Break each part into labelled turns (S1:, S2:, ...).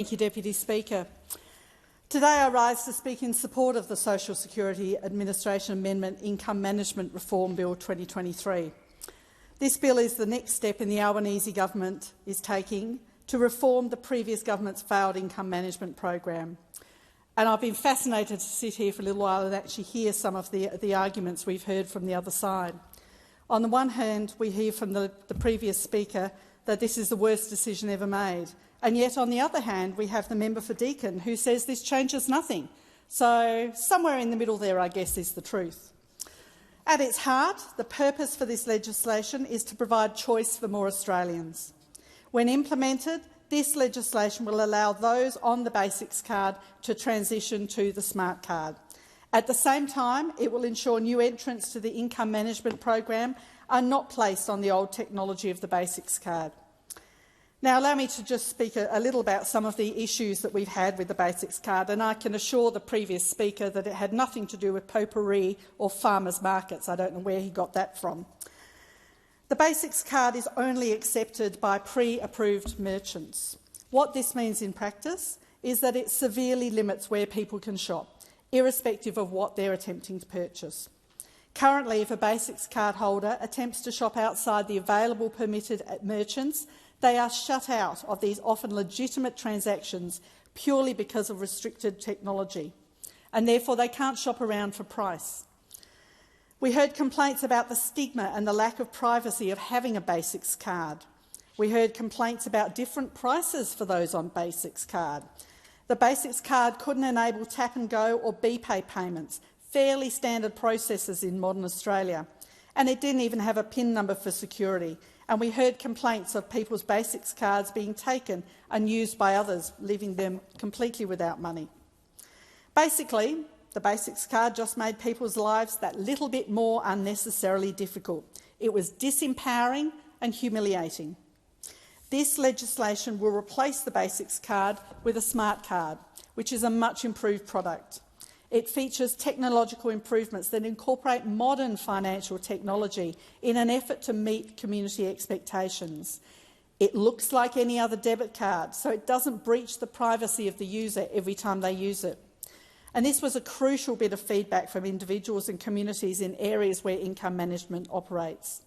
S1: Thank you, Deputy Speaker. Today I rise to speak in support of the Social Security Administration Amendment Income Management Reform Bill 2023. This bill is the next step in the Albanese government is taking to reform the previous government's failed income management program. And I've been fascinated to sit here for a little while and actually hear some of the arguments we've heard from the other side. On the one hand, we hear from the previous speaker that this is the worst decision ever made. And yet, on the other hand, we have the member for Deakin who says this changes nothing. So somewhere in the middle there, I guess, is the truth. At its heart, the purpose for this legislation is to provide choice for more Australians. When implemented, this legislation will allow those on the Basics card to transition to the Smart Card. At the same time, it will ensure new entrants to the income management program are not placed on the old technology of the Basics card. Now, allow me to just speak a little about some of the issues that we've had with the Basics card, and I can assure the previous speaker that it had nothing to do with potpourri or farmers' markets. I don't know where he got that from. The Basics card is only accepted by pre-approved merchants. What this means in practice is that it severely limits where people can shop, irrespective of what they're attempting to purchase. Currently, if a Basics card holder attempts to shop outside the available permitted merchants, they are shut out of these often legitimate transactions purely because of restricted technology, and therefore they can't shop around for price. We heard complaints about the stigma and the lack of privacy of having a Basics card. We heard complaints about different prices for those on Basics card. The Basics card couldn't enable tap and go or BPay payments, fairly standard processes in modern Australia, and it didn't even have a PIN number for security. And we heard complaints of people's Basics cards being taken and used by others, leaving them completely without money. Basically, the Basics card just made people's lives that little bit more unnecessarily difficult. It was disempowering and humiliating. This legislation will replace the Basics card with a Smart Card, which is a much improved product. It features technological improvements that incorporate modern financial technology in an effort to meet community expectations. It looks like any other debit card, so it doesn't breach the privacy of the user every time they use it. And this was a crucial bit of feedback from individuals and communities in areas where income management operates.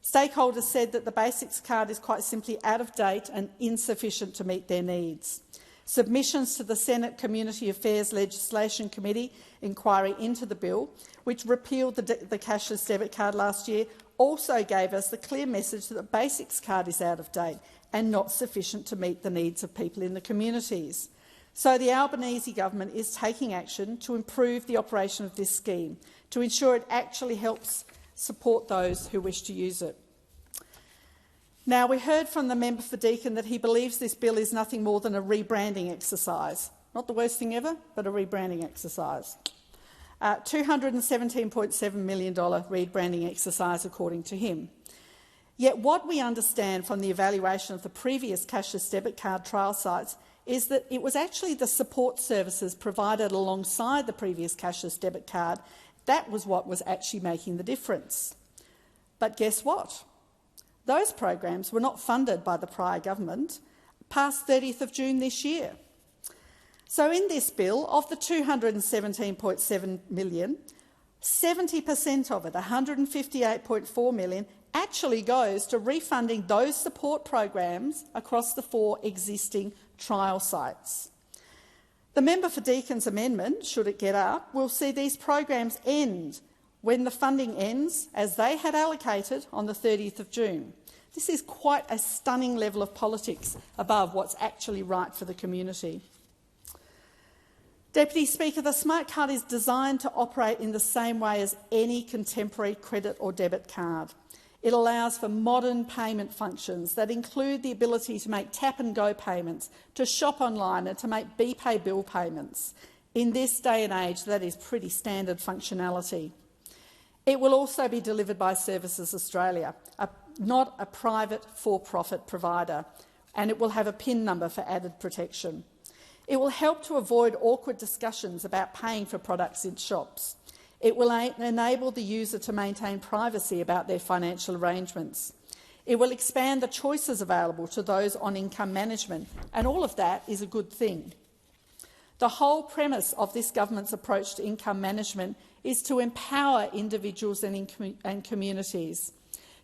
S1: Stakeholders said that the Basics card is quite simply out of date and insufficient to meet their needs. Submissions to the Senate Community Affairs Legislation Committee inquiry into the bill, which repealed the cashless debit card last year, also gave us the clear message that the Basics card is out of date and not sufficient to meet the needs of people in the communities. So the Albanese government is taking action to improve the operation of this scheme, to ensure it actually helps support those who wish to use it. Now, we heard from the member for Deakin that he believes this bill is nothing more than a rebranding exercise. Not the worst thing ever, but a rebranding exercise. $217.7 million rebranding exercise, according to him. Yet what we understand from the evaluation of the previous cashless debit card trial sites is that it was actually the support services provided alongside the previous cashless debit card that was what was actually making the difference. But guess what? Those programs were not funded by the prior government past 30th of June this year. So in this bill, of the $217.7 million, 70% of it, $158.4 million, actually goes to refunding those support programs across the 4 existing trial sites. The member for Deakin's amendment, should it get up, will see these programs end when the funding ends, as they had allocated on the 30th of June. This is quite a stunning level of politics above what's actually right for the community. Deputy Speaker, the Smart Card is designed to operate in the same way as any contemporary credit or debit card. It allows for modern payment functions that include the ability to make tap-and-go payments, to shop online and to make BPay bill payments. In this day and age, that is pretty standard functionality. It will also be delivered by Services Australia, not a private for-profit provider, and it will have a PIN number for added protection. It will help to avoid awkward discussions about paying for products in shops. It will enable the user to maintain privacy about their financial arrangements. It will expand the choices available to those on income management, and all of that is a good thing. The whole premise of this government's approach to income management is to empower individuals and communities,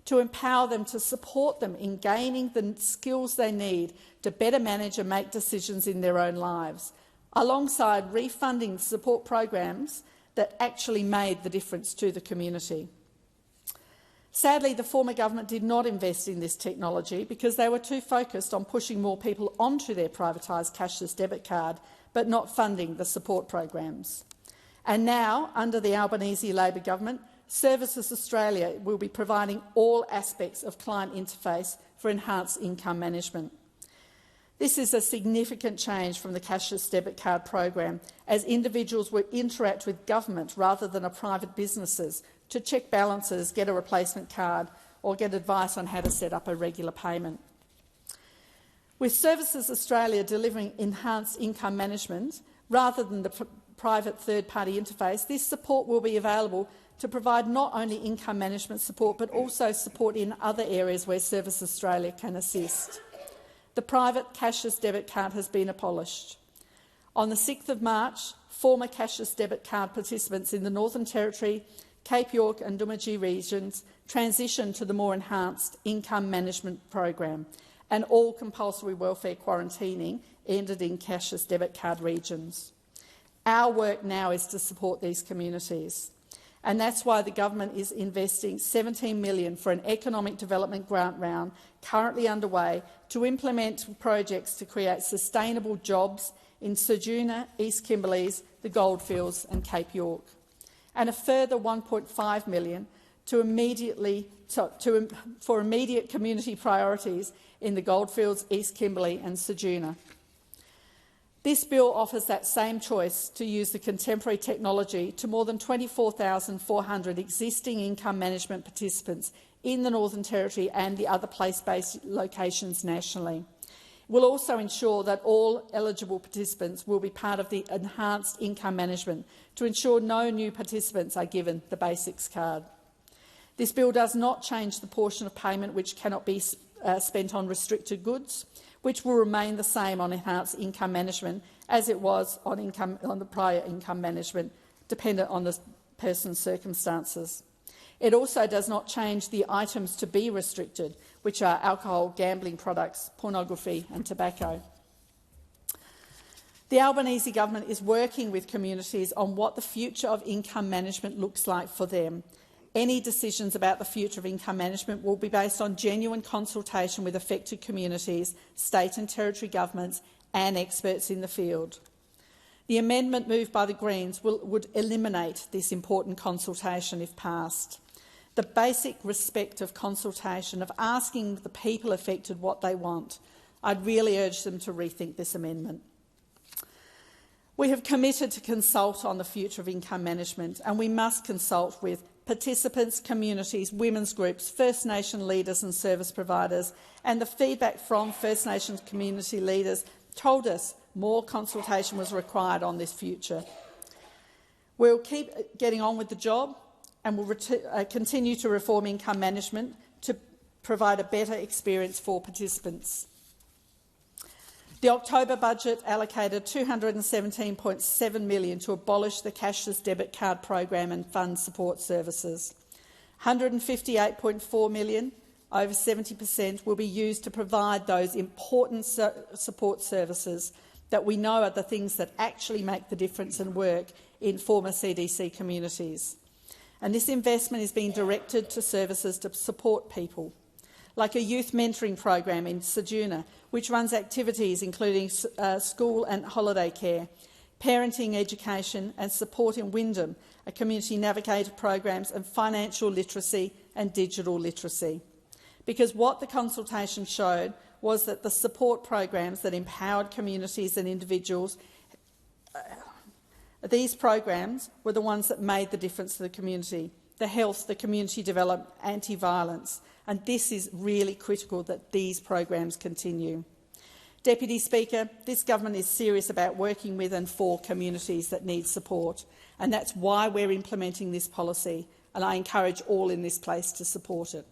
S1: to empower them, to support them in gaining the skills they need to better manage and make decisions in their own lives, alongside refunding support programs that actually made the difference to the community. Sadly, the former government did not invest in this technology because they were too focused on pushing more people onto their privatised cashless debit card, but not funding the support programs. And now, under the Albanese Labor government, Services Australia will be providing all aspects of client interface for enhanced income management. This is a significant change from the cashless debit card program, as individuals will interact with government rather than private businesses to check balances, get a replacement card or get advice on how to set up a regular payment. With Services Australia delivering enhanced income management rather than the private third-party interface, this support will be available to provide not only income management support but also support in other areas where Services Australia can assist. The private cashless debit card has been abolished. On the 6th of March, former cashless debit card participants in the Northern Territory, Cape York and Doomadgee regions transitioned to the more enhanced income management program, and all compulsory welfare quarantining ended in cashless debit card regions. Our work now is to support these communities, and that's why the government is investing $17 million for an economic development grant round currently underway to implement projects to create sustainable jobs in Ceduna, East Kimberleys, the Goldfields and Cape York, and a further $1.5 million for immediate community priorities in the Goldfields, East Kimberley and Ceduna. This bill offers that same choice to use the contemporary technology to more than 24,400 existing income management participants in the Northern Territory and the other place-based locations nationally. It will also ensure that all eligible participants will be part of the enhanced income management to ensure no new participants are given the Basics card. This bill does not change the portion of payment which cannot be spent on restricted goods, which will remain the same on enhanced income management as it was on the prior income management, dependent on the person's circumstances. It also does not change the items to be restricted, which are alcohol, gambling products, pornography and tobacco. The Albanese government is working with communities on what the future of income management looks like for them. Any decisions about the future of income management will be based on genuine consultation with affected communities, state and territory governments and experts in the field. The amendment moved by the Greens would eliminate this important consultation if passed. The basic respect of consultation, of asking the people affected what they want. I'd really urge them to rethink this amendment. We have committed to consult on the future of income management, and we must consult with participants, communities, women's groups, First Nation leaders and service providers, and the feedback from First Nations community leaders told us more consultation was required on this future. We'll keep getting on with the job and will continue to reform income management to provide a better experience for participants. The October budget allocated $217.7 million to abolish the cashless debit card program and fund support services. $158.4 million, over 70%, will be used to provide those important support services that we know are the things that actually make the difference and work in former CDC communities. And this investment is being directed to services to support people, like a youth mentoring program in Ceduna, which runs activities including school and holiday care, parenting education and support in Wyndham, a community navigator programs and financial literacy and digital literacy. Because what the consultation showed was that the support programs that empowered communities and individuals, these programs were the ones that made the difference to the community. The health, the community development, anti-violence, and this is really critical that these programs continue. Deputy Speaker, this government is serious about working with and for communities that need support, and that's why we're implementing this policy, and I encourage all in this place to support it.